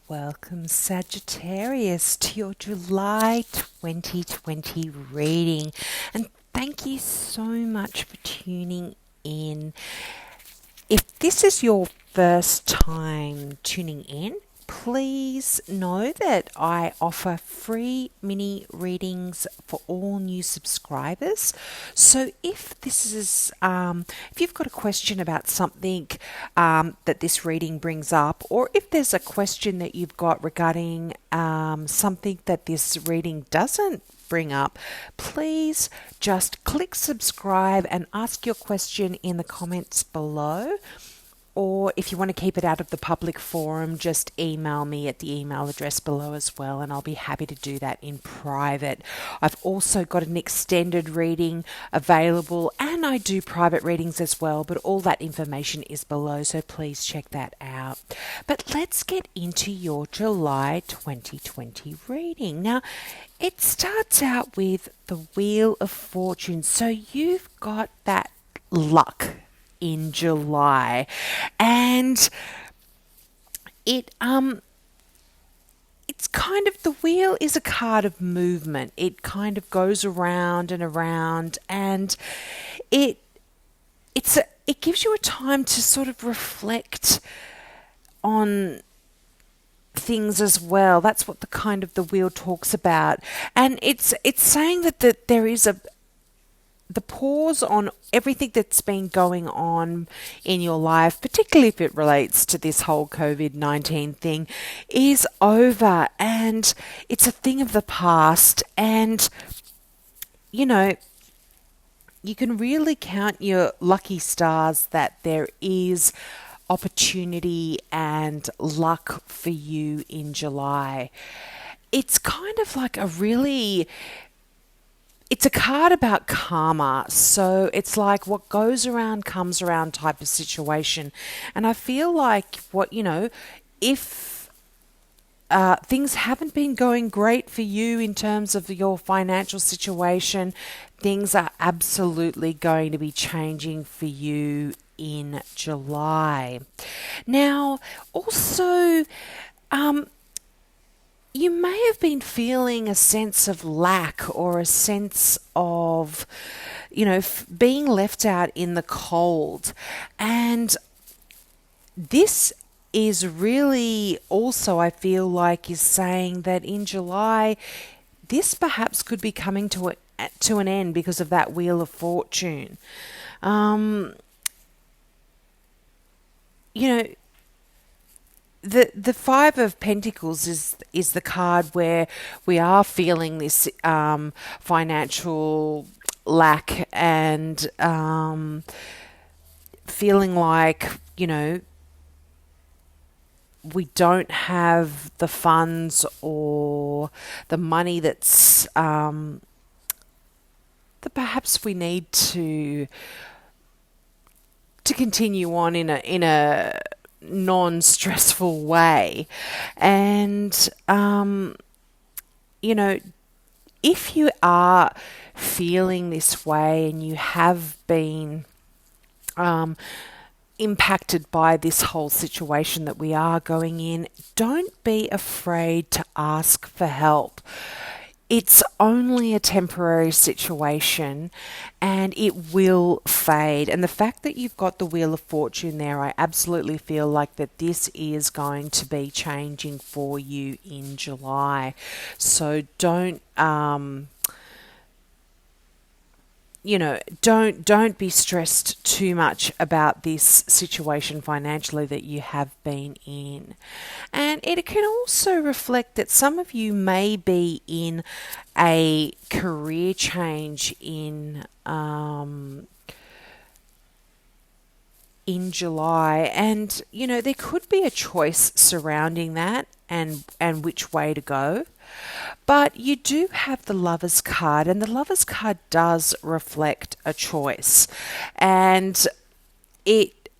Welcome, Sagittarius, to your July 2020 reading. And thank you so much for tuning in. If this is your first time tuning in, please know that I offer free mini readings for all new subscribers. So if this is, if you've got a question about something that this reading brings up, or if there's a question that you've got regarding something that this reading doesn't bring up, please just click subscribe and ask your question in the comments below. Or if you want to keep it out of the public forum, just email me at the email address below as well, and I'll be happy to do that in private. I've also got an extended reading available, and I do private readings as well, but all that information is below, so please check that out. But let's get into your July 2020 reading. Now, it starts out with the Wheel of Fortune, so you've got that luck in July, and it's kind of, the wheel is a card of movement. It kind of goes around and around, and it gives you a time to sort of reflect on things as well. That's what the wheel talks about, and it's saying that there is the pause on everything that's been going on in your life, particularly if it relates to this whole COVID-19 thing, is over, and it's a thing of the past. And you can really count your lucky stars that there is opportunity and luck for you in July. It's kind of like it's a card about karma, so it's like what goes around comes around type of situation. And I feel like if things haven't been going great for you in terms of your financial situation, things are absolutely going to be changing for you in July. Now, also, you may have been feeling a sense of lack or a sense of, being left out in the cold. And this is really also, I feel like, is saying that in July, this perhaps could be coming to an end because of that Wheel of Fortune. The Five of Pentacles is the card where we are feeling this financial lack and feeling like, we don't have the funds or the money that's that perhaps we need to continue on in a non-stressful way. And if you are feeling this way and you have been impacted by this whole situation that we are going in, don't be afraid to ask for help. It's only a temporary situation and it will fade. And the fact that you've got the Wheel of Fortune there, I absolutely feel like that this is going to be changing for you in July. So don't don't be stressed too much about this situation financially that you have been in. And it can also reflect that some of you may be in a career change in July, and there could be a choice surrounding that and which way to go. But you do have the Lover's card, and the Lover's card does reflect a choice. And it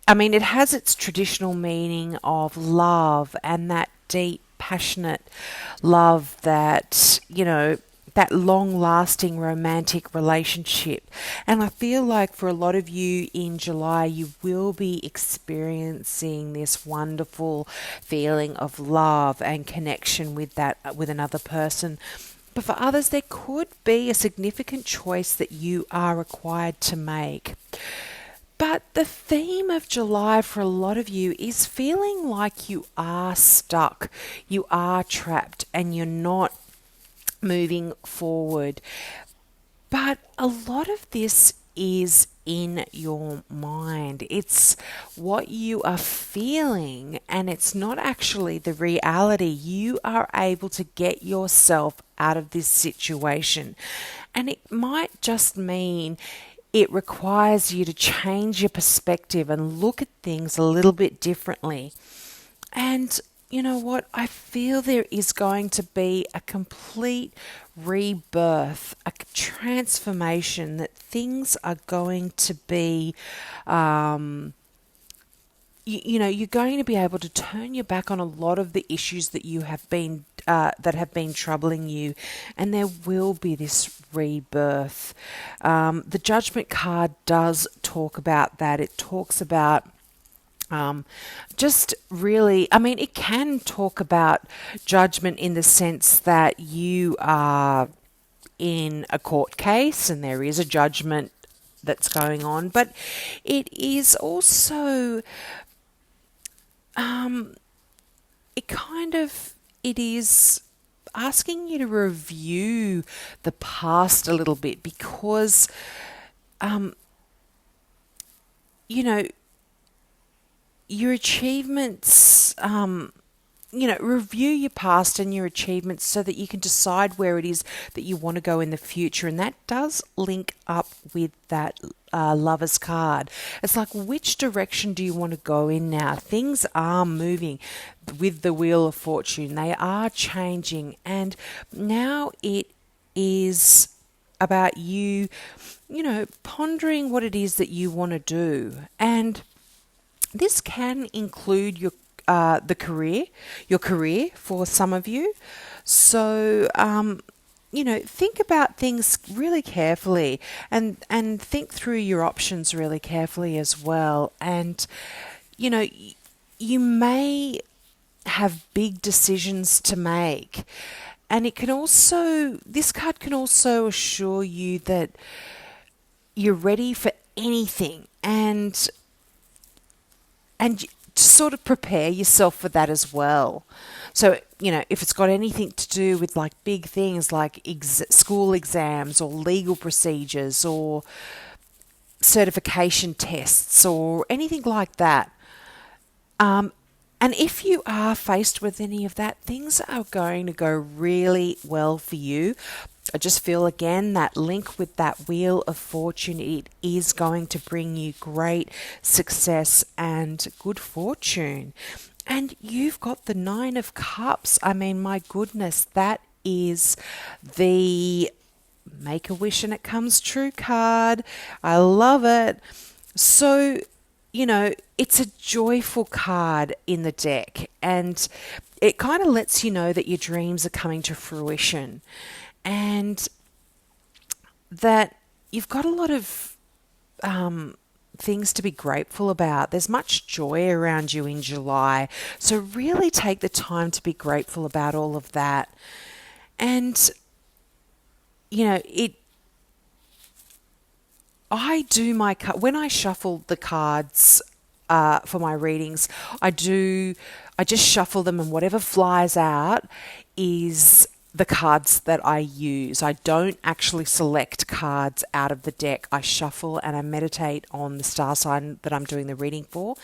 has its traditional meaning of love and that deep, passionate love that, that long-lasting romantic relationship. And I feel like for a lot of you in July, you will be experiencing this wonderful feeling of love and connection with another person. But for others, there could be a significant choice that you are required to make. But the theme of July for a lot of you is feeling like you are stuck, you are trapped, and you're not moving forward. But a lot of this is in your mind. It's what you are feeling, and it's not actually the reality. You are able to get yourself out of this situation. And it might just mean it requires you to change your perspective and look at things a little bit differently. And you know what? I feel there is going to be a complete rebirth, a transformation, that things are going to be, you're going to be able to turn your back on a lot of the issues that you have been, that have been troubling you, and there will be this rebirth. The Judgment card does talk about that. It talks about just really, I mean, it can talk about judgment in the sense that you are in a court case and there is a judgment that's going on, but it is also, it is asking you to review the past a little bit because, you know, your achievements, review your past and your achievements so that you can decide where it is that you want to go in the future. And that does link up with that Lover's card. It's like, which direction do you want to go in now? Things are moving with the Wheel of Fortune. They are changing. And now it is about you, pondering what it is that you want to do. And this can include your career for some of you. So, think about things really carefully and think through your options really carefully as well. And, you may have big decisions to make. And this card can also assure you that you're ready for anything and to sort of prepare yourself for that as well. So, if it's got anything to do with like big things like school exams or legal procedures or certification tests or anything like that, and if you are faced with any of that, things are going to go really well for you. I just feel again that link with that Wheel of Fortune, it is going to bring you great success and good fortune. And you've got the Nine of Cups. I mean, my goodness, that is the make a wish and it comes true card. I love it. So, it's a joyful card in the deck, and it kind of lets you know that your dreams are coming to fruition. And that you've got a lot of things to be grateful about. There's much joy around you in July. So really take the time to be grateful about all of that. And, when I shuffle the cards for my readings, I just shuffle them, and whatever flies out is the cards that I use. I don't actually select cards out of the deck. I shuffle and I meditate on the star sign that I'm doing the reading for.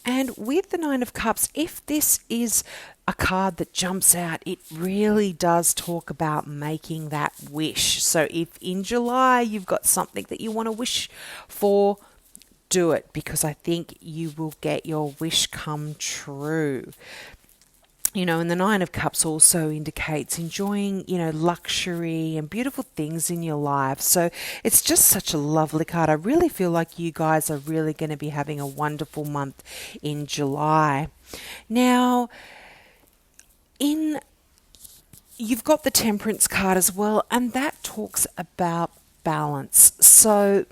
And with the Nine of Cups, if this is a card that jumps out, it really does talk about making that wish. So if in July you've got something that you want to wish for, do it, because I think you will get your wish come true. And the Nine of Cups also indicates enjoying, luxury and beautiful things in your life. So it's just such a lovely card. I really feel like you guys are really going to be having a wonderful month in July. Now, you've got the Temperance card as well, and that talks about balance. So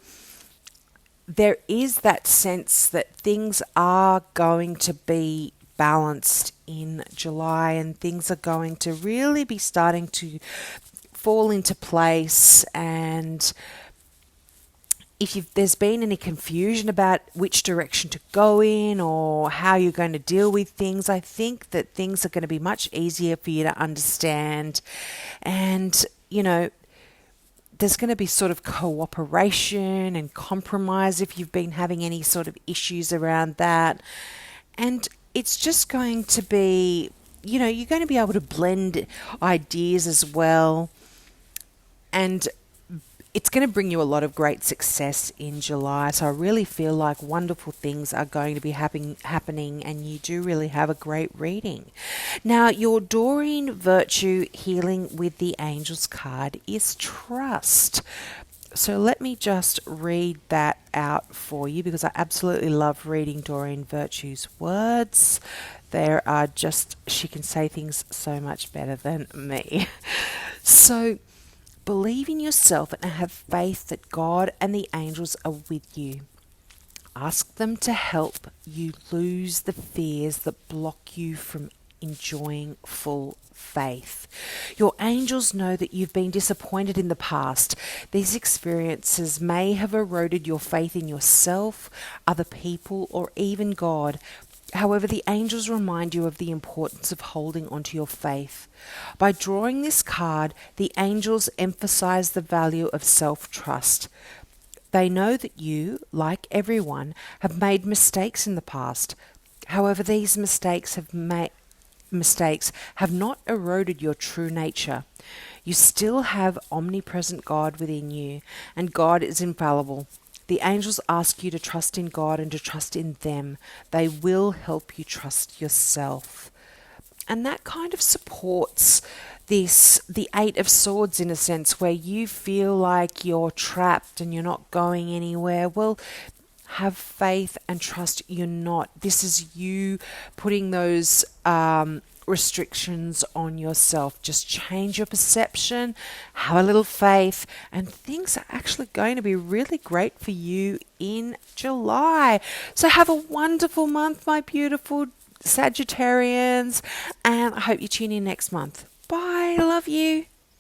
there is that sense that things are going to be balanced in July, and things are going to really be starting to fall into place. And if there's been any confusion about which direction to go in or how you're going to deal with things, I think that things are going to be much easier for you to understand. And, there's going to be sort of cooperation and compromise if you've been having any sort of issues around that. And it's just going to be, you're going to be able to blend ideas as well. And it's going to bring you a lot of great success in July. So I really feel like wonderful things are going to be happening, and you do really have a great reading. Now, your Doreen Virtue Healing with the Angels card is trust. So let me just read that out for you, because I absolutely love reading Doreen Virtue's words. There are just, she can say things so much better than me. So, believe in yourself and have faith that God and the angels are with you. Ask them to help you lose the fears that block you from enjoying full faith. Your angels know that you've been disappointed in the past. These experiences may have eroded your faith in yourself, other people, or even God. However, the angels remind you of the importance of holding onto your faith. By drawing this card, the angels emphasize the value of self-trust. They know that you, like everyone, have made mistakes in the past. However, these mistakes have not eroded your true nature. You still have omnipresent God within you, and God is infallible. The angels ask you to trust in God and to trust in them. They will help you trust yourself. And that kind of supports the Eight of Swords, in a sense, where you feel like you're trapped and you're not going anywhere. Well, have faith and trust you're not. This is you putting those restrictions on yourself. Just change your perception, have a little faith, and things are actually going to be really great for you in July. So have a wonderful month, my beautiful Sagittarians, and I hope you tune in next month. Bye. Love you.